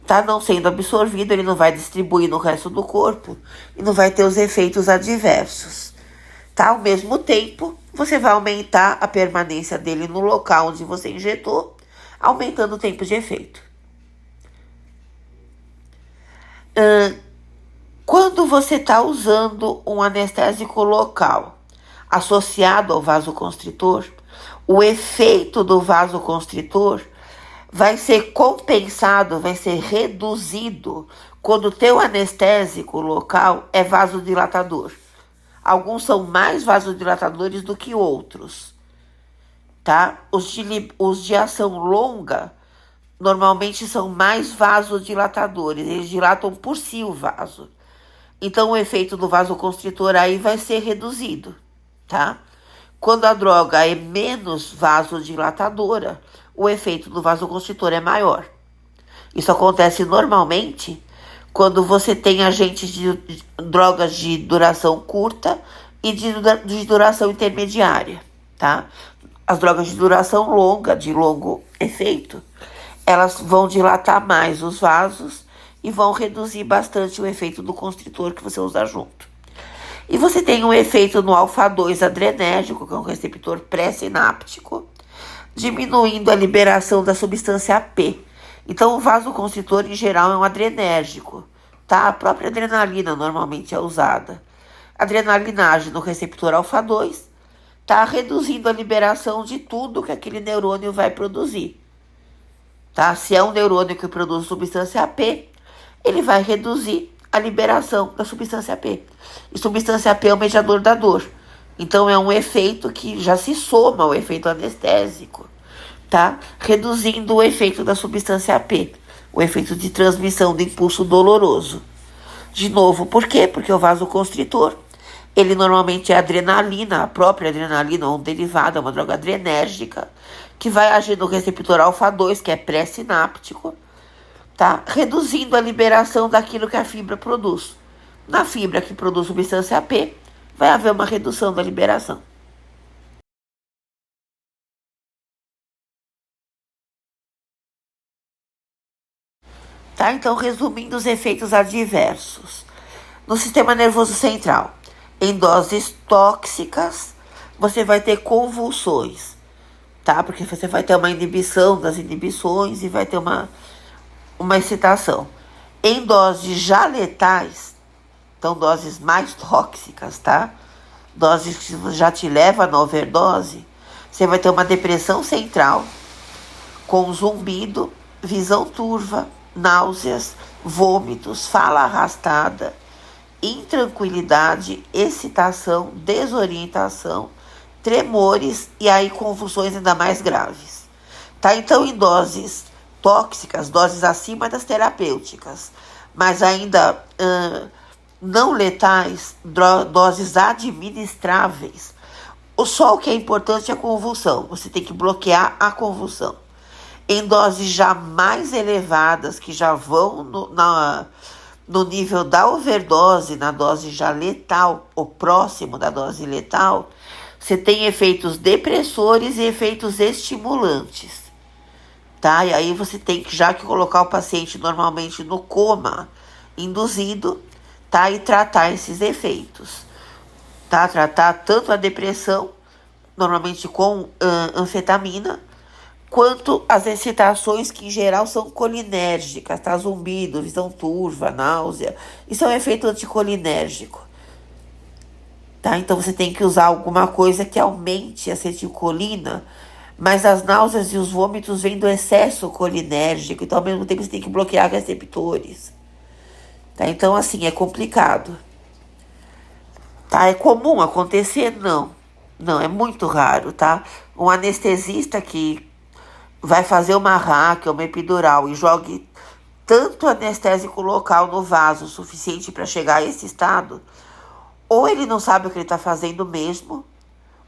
tá? Não sendo absorvido, ele não vai distribuir no resto do corpo e não vai ter os efeitos adversos, tá? Ao mesmo tempo, você vai aumentar a permanência dele no local onde você injetou, aumentando o tempo de efeito. Quando você está usando um anestésico local associado ao vasoconstritor, o efeito do vasoconstritor vai ser compensado, vai ser reduzido quando o teu anestésico local é vasodilatador. Alguns são mais vasodilatadores do que outros, tá? Os de ação longa normalmente são mais vasodilatadores, eles dilatam por si o vaso. Então, o efeito do vasoconstritor aí vai ser reduzido, tá? Quando a droga é menos vasodilatadora, o efeito do vasoconstritor é maior. Isso acontece normalmente quando você tem agentes de drogas de duração curta e de duração intermediária, tá? As drogas de duração longa, de longo efeito, elas vão dilatar mais os vasos e vão reduzir bastante o efeito do constritor que você usa junto. E você tem um efeito no alfa-2 adrenérgico, que é um receptor pré-sináptico, diminuindo a liberação da substância P. Então, o vasoconstritor, em geral, é um adrenérgico, tá? A própria adrenalina normalmente é usada. Adrenalinagem no receptor alfa-2 tá reduzindo a liberação de tudo que aquele neurônio vai produzir, tá? Se é um neurônio que produz substância P, ele vai reduzir a liberação da substância P. E substância P é o mediador da dor. Então, é um efeito que já se soma ao efeito anestésico, tá? Reduzindo o efeito da substância P, o efeito de transmissão do impulso doloroso. De novo, por quê? Porque o vasoconstritor, ele normalmente é adrenalina, a própria adrenalina, ou um derivado, é uma droga adrenérgica, que vai agir no receptor alfa-2, que é pré-sináptico, tá? Reduzindo a liberação daquilo que a fibra produz. Na fibra que produz substância P, vai haver uma redução da liberação. Tá? Então, resumindo os efeitos adversos. No sistema nervoso central, em doses tóxicas, você vai ter convulsões, tá? Porque você vai ter uma inibição das inibições e vai ter uma excitação. Em doses já letais, então doses mais tóxicas, tá? Doses que já te levam na overdose, você vai ter uma depressão central, com zumbido, visão turva, náuseas, vômitos, fala arrastada, intranquilidade, excitação, desorientação, tremores e aí convulsões ainda mais graves. Tá? Então, em doses tóxicas, doses acima das terapêuticas, mas ainda não letais, doses administráveis. Só o que é importante é a convulsão. Você tem que bloquear a convulsão. Em doses já mais elevadas, que já vão no nível da overdose, na dose já letal, ou próximo da dose letal, você tem efeitos depressores e efeitos estimulantes. Tá? E aí você tem que já que colocar o paciente normalmente no coma induzido, tá? E tratar esses efeitos. Tá? Tratar tanto a depressão, normalmente com anfetamina, quanto as excitações que em geral são colinérgicas, tá? Zumbido, visão turva, náusea. Isso é um efeito anticolinérgico. Tá? Então você tem que usar alguma coisa que aumente a acetilcolina, mas as náuseas e os vômitos vêm do excesso colinérgico, então ao mesmo tempo você tem que bloquear receptores. Tá? Então assim, é complicado. Tá? É comum acontecer? Não. Não, é muito raro, tá? Um anestesista que vai fazer uma raque ou uma epidural e jogue tanto anestésico local no vaso o suficiente para chegar a esse estado, ou ele não sabe o que ele está fazendo mesmo,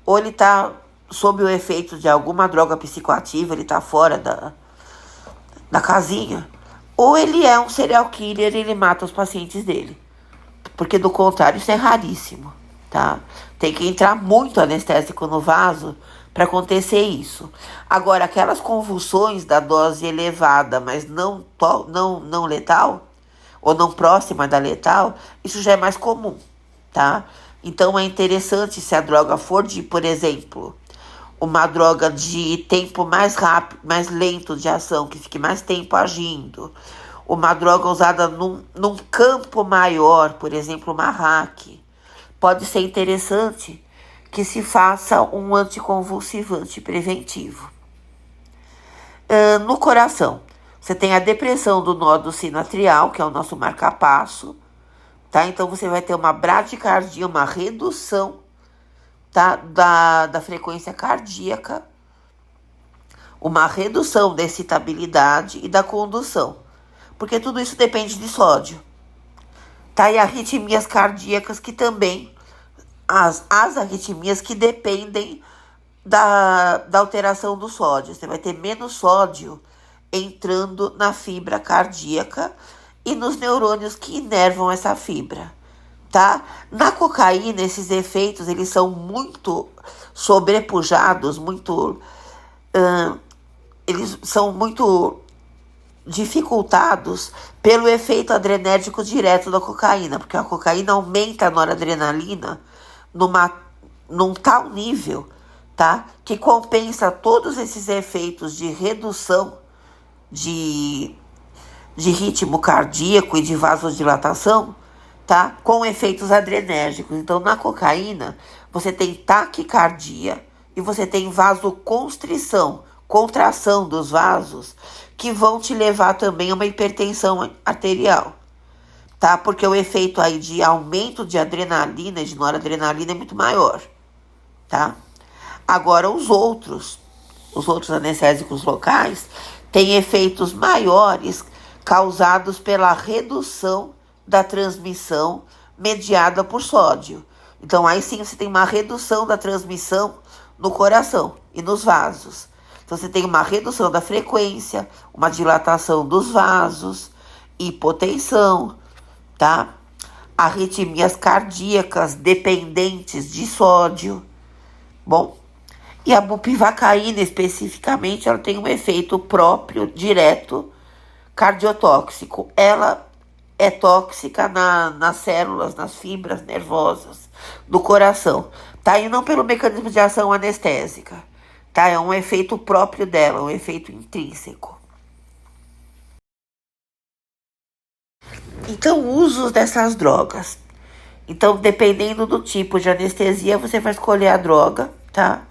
ou ele está sob o efeito de alguma droga psicoativa, ele está fora da casinha, ou ele é um serial killer e ele mata os pacientes dele. Porque do contrário, isso é raríssimo, tá? Tem que entrar muito anestésico no vaso para acontecer isso. Agora, aquelas convulsões da dose elevada, mas não letal, ou não próxima da letal, isso já é mais comum, tá? Então é interessante se a droga for de, por exemplo, uma droga de tempo mais rápido, mais lento de ação, que fique mais tempo agindo. Uma droga usada num campo maior, por exemplo, uma hack. Pode ser interessante que se faça um anticonvulsivante preventivo. No coração, você tem a depressão do nódulo sinatrial, que é o nosso marcapasso, tá? Então você vai ter uma bradicardia, uma redução, tá? da frequência cardíaca, uma redução da excitabilidade e da condução, porque tudo isso depende de sódio. Tá? E arritmias cardíacas que também, as arritmias que dependem da alteração do sódio. Você vai ter menos sódio entrando na fibra cardíaca e nos neurônios que inervam essa fibra. Tá? Na cocaína, esses efeitos eles são muito sobrepujados, eles são muito dificultados pelo efeito adrenérgico direto da cocaína, porque a cocaína aumenta a noradrenalina num tal nível, tá? Que compensa todos esses efeitos de redução de ritmo cardíaco e de vasodilatação, tá? Com efeitos adrenérgicos. Então, na cocaína, você tem taquicardia e você tem vasoconstrição, contração dos vasos, que vão te levar também a uma hipertensão arterial, tá? Porque o efeito aí de aumento de adrenalina e de noradrenalina é muito maior, tá? Agora, os outros anestésicos locais têm efeitos maiores causados pela redução da transmissão mediada por sódio. Então, aí sim você tem uma redução da transmissão no coração e nos vasos. Então, você tem uma redução da frequência, uma dilatação dos vasos, hipotensão, tá? Arritmias cardíacas dependentes de sódio. Bom, e a bupivacaína especificamente, ela tem um efeito próprio, direto, cardiotóxico. Ela é tóxica nas células, nas fibras nervosas do coração, tá? E não pelo mecanismo de ação anestésica, tá? É um efeito próprio dela, um efeito intrínseco. Então, usos dessas drogas. Então, dependendo do tipo de anestesia, você vai escolher a droga, tá?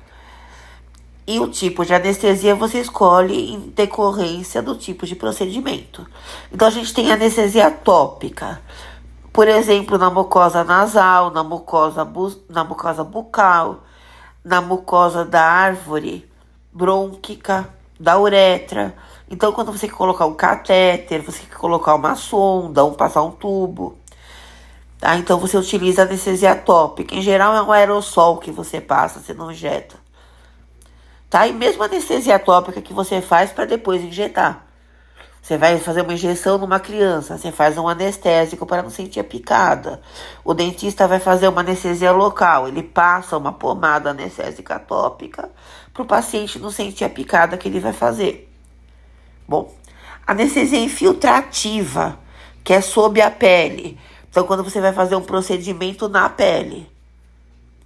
E o tipo de anestesia você escolhe em decorrência do tipo de procedimento. Então, a gente tem anestesia tópica, por exemplo, na mucosa nasal, na mucosa bucal, na mucosa da árvore brônquica, da uretra. Então, quando você quer colocar um catéter, você quer colocar uma sonda, ou passar um tubo, tá? Então, você utiliza anestesia tópica. Em geral, é um aerossol que você passa, você não injeta. Tá? E mesmo a anestesia tópica que você faz para depois injetar. Você vai fazer uma injeção numa criança, você faz um anestésico para não sentir a picada. O dentista vai fazer uma anestesia local, ele passa uma pomada anestésica tópica para o paciente não sentir a picada que ele vai fazer. Bom, anestesia infiltrativa, que é sob a pele. Então, quando você vai fazer um procedimento na pele,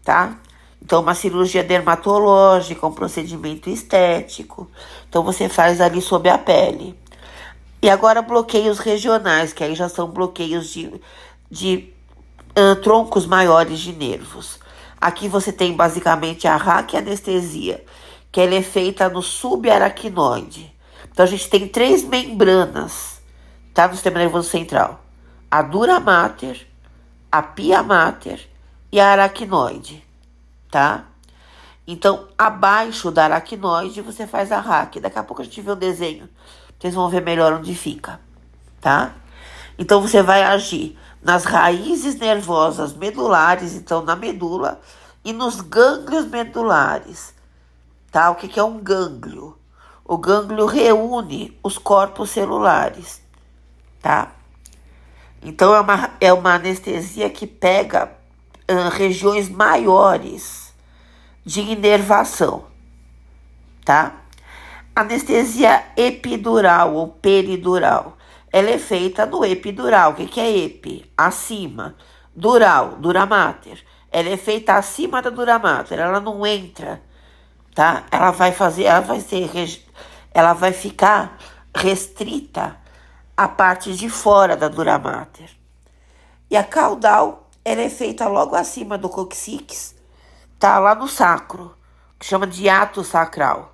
tá? Então, uma cirurgia dermatológica, um procedimento estético. Então, você faz ali sob a pele. E agora bloqueios regionais, que aí já são bloqueios de troncos maiores de nervos. Aqui você tem basicamente a raquianestesia, que ela é feita no subaracnoide. Então a gente tem 3 membranas, tá, no sistema nervoso central. A dura mater, a pia mater e a aracnoide, tá? Então, abaixo da aracnoide você faz a raque. Daqui a pouco a gente vê um desenho. Vocês vão ver melhor onde fica, tá? Então, você vai agir nas raízes nervosas medulares, então na medula, e nos gânglios medulares, tá? O que é um gânglio? O gânglio reúne os corpos celulares, tá? Então, é uma anestesia que pega regiões maiores de inervação, tá? Anestesia epidural ou peridural. Ela é feita no epidural. O que é epi? Acima. Dural, dura mater. Ela é feita acima da dura mater. Ela não entra, tá? Ela vai ficar restrita à parte de fora da dura mater. E a caudal, ela é feita logo acima do coccyx, tá? Lá no sacro, que chama de hiato sacral.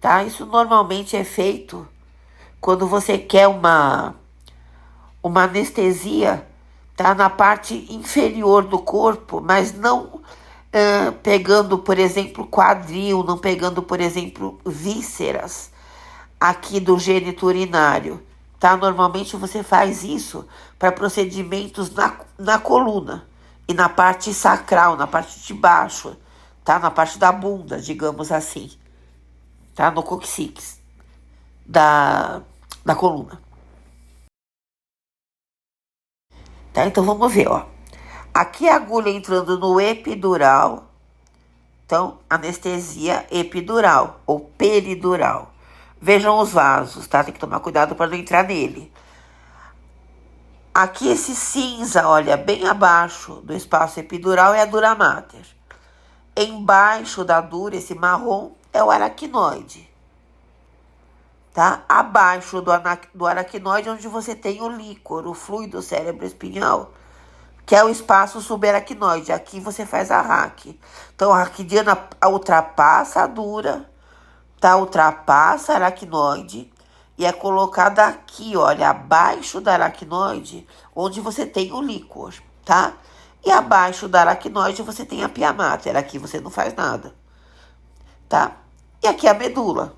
Tá? Isso normalmente é feito quando você quer uma anestesia, tá? Na parte inferior do corpo, mas não pegando, por exemplo, quadril, não pegando, por exemplo, vísceras aqui do gênito urinário. Tá? Normalmente você faz isso para procedimentos na coluna e na parte sacral, na parte de baixo, tá? Na parte da bunda, digamos assim. Tá? No coccyx da coluna. Tá? Então, vamos ver, ó. Aqui a agulha entrando no epidural. Então, anestesia epidural ou peridural. Vejam os vasos, tá? Tem que tomar cuidado para não entrar nele. Aqui esse cinza, olha, bem abaixo do espaço epidural é a dura mater. Embaixo da dura, esse marrom, é o aracnoide, tá? Abaixo do aracnoide, onde você tem o líquor, o fluido cérebro-espinhal, que é o espaço subaracnoide. Aqui você faz a raque. Então, a raquidiana ultrapassa a dura, tá? Ultrapassa a aracnoide e é colocada aqui, olha, abaixo da aracnoide, onde você tem o líquor, tá? E abaixo da aracnoide você tem a pia mater. Aqui você não faz nada, tá? E aqui a medula.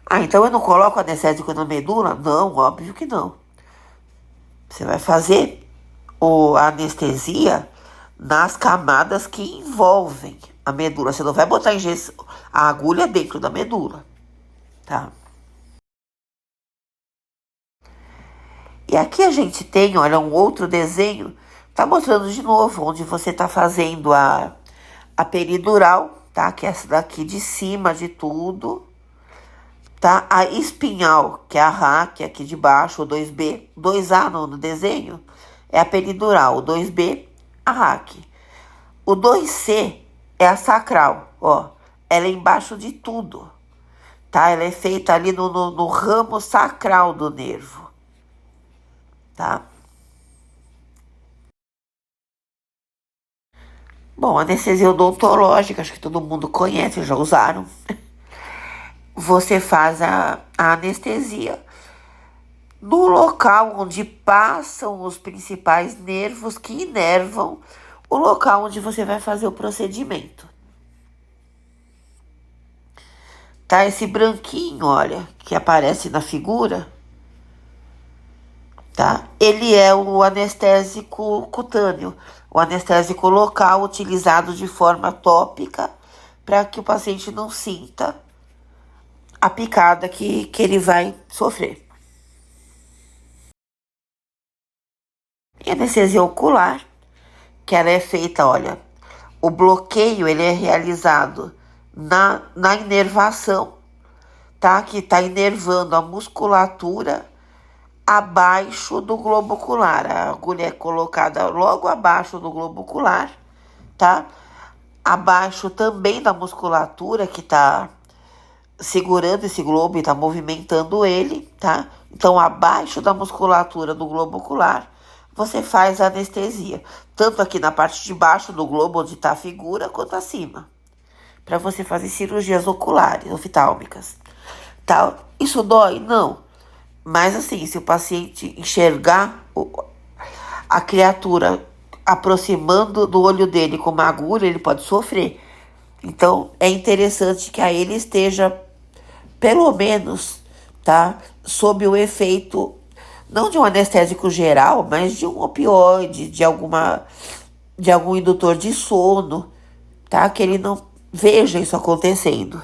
Ah, então eu não coloco anestésico na medula? Não, óbvio que não. Você vai fazer a anestesia nas camadas que envolvem a medula. Você não vai botar a agulha dentro da medula, tá? E aqui a gente tem, olha, um outro desenho. Tá mostrando de novo onde você tá fazendo a peridural, tá? Que é essa daqui de cima de tudo, tá? A espinhal, que é a raque aqui de baixo, o 2B. 2A no desenho é a peridural, o 2B, a raque. O 2C é a sacral, ó. Ela é embaixo de tudo, tá? Ela é feita ali no ramo sacral do nervo, tá? Bom, anestesia odontológica, acho que todo mundo conhece, já usaram. Você faz a anestesia no local onde passam os principais nervos que inervam o local onde você vai fazer o procedimento. Tá? Esse branquinho, olha, que aparece na figura, tá? Ele é o anestésico cutâneo, o anestésico local utilizado de forma tópica para que o paciente não sinta a picada que ele vai sofrer. E a anestesia ocular, que ela é feita, olha, o bloqueio ele é realizado na inervação, tá? Que está inervando a musculatura abaixo do globo ocular. A agulha é colocada logo abaixo do globo ocular, tá? Abaixo também da musculatura que está segurando esse globo e está movimentando ele, tá? Então, abaixo da musculatura do globo ocular, você faz a anestesia. Tanto aqui na parte de baixo do globo, onde está a figura, quanto acima. Para você fazer cirurgias oculares, oftálmicas. Tá? Isso dói? Não. Mas assim, se o paciente enxergar a criatura aproximando do olho dele com uma agulha, ele pode sofrer. Então, é interessante que aí ele esteja, pelo menos, tá, sob o efeito, não de um anestésico geral, mas de um opioide, de algum indutor de sono, tá? Que ele não veja isso acontecendo.